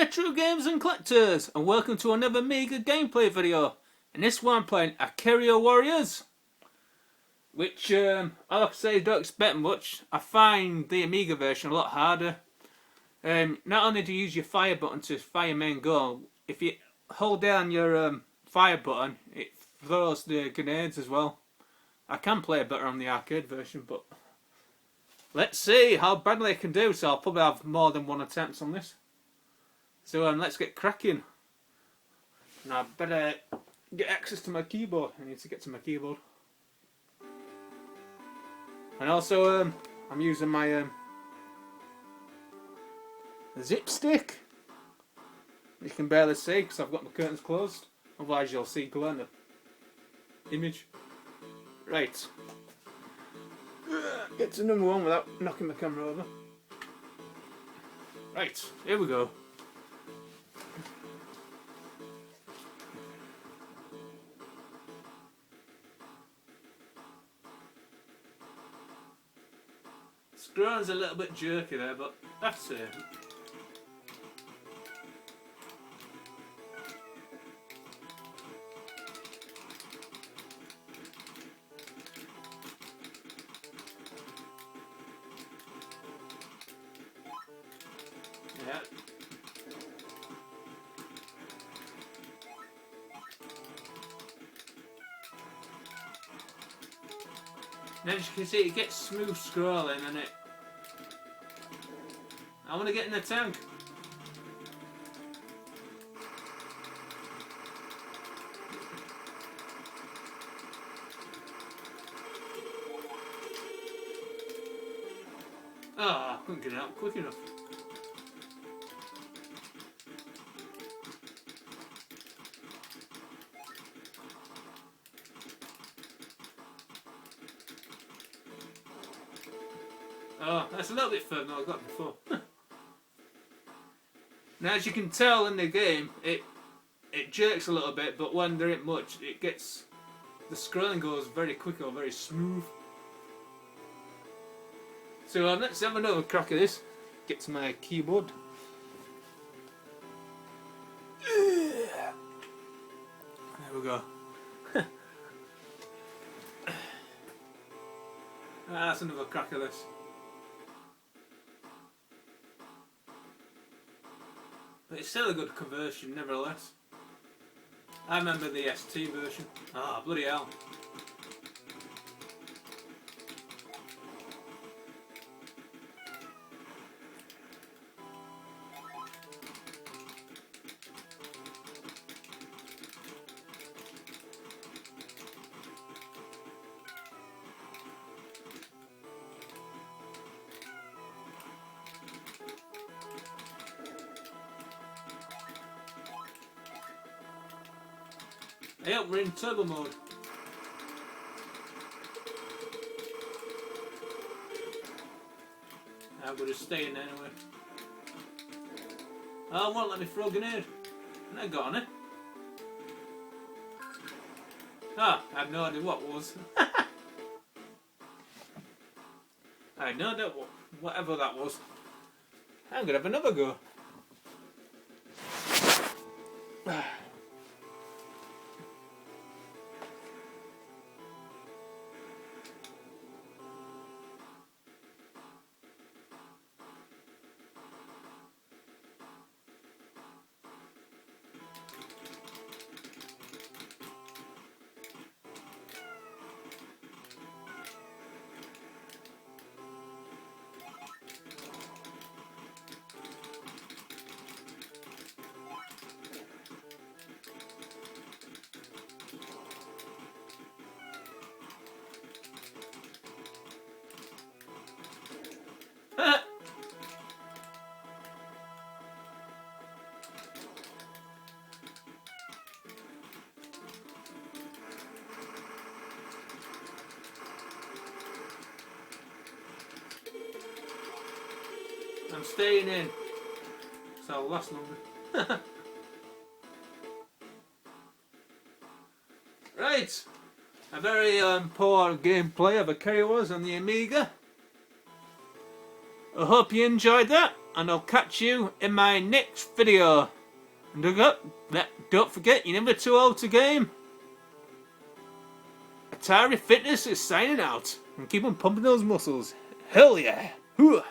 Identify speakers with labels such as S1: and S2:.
S1: retro games and collectors, and welcome to another Amiga gameplay video. In this one I'm playing Ikari Warriors, which I like to say don't expect much. I find the Amiga version a lot harder. Not only do you use your fire button to fire main gun, if you hold down your fire button it throws the grenades as well. I can play better on the arcade version, but let's see how badly I can do, so I'll probably have more than one attempt on this. So let's get cracking. Now I better get access to my keyboard. I need to get to my keyboard. And also I'm using my zip stick. You can barely see because I've got my curtains closed. Otherwise you'll see glare in the image. Right. Get to number one without knocking the camera over. Right, here we go. Scroll's a little bit jerky there, but that's it. Yeah. Now as you can see it gets smooth scrolling and it... I want to get in the tank. Ah, I couldn't get out quick enough. Oh, that's a little bit further than I got before. Now, as you can tell in the game, it jerks a little bit, but when there ain't much, it gets... the scrolling goes very quick or very smooth. So let's have another crack at this. Get to my keyboard. There we go. That's another crack at this. But it's still a good conversion, nevertheless. I remember the ST version. Ah, bloody hell. Hey up, we're in turbo mode. I'm going to stay in anyway. Oh, it won't let me throw a grenade. And I got on it. Ah, I have no idea what it was. I had no idea whatever that was. I'm going to have another go. I'm staying in, so I'll last longer. Right, a very poor gameplay of Ikari was on the Amiga. I hope you enjoyed that. and I'll catch you in my next video. And don't forget, you're never too old to game. Atari Fitness is signing out. And keep on pumping those muscles. Hell yeah. Hooah.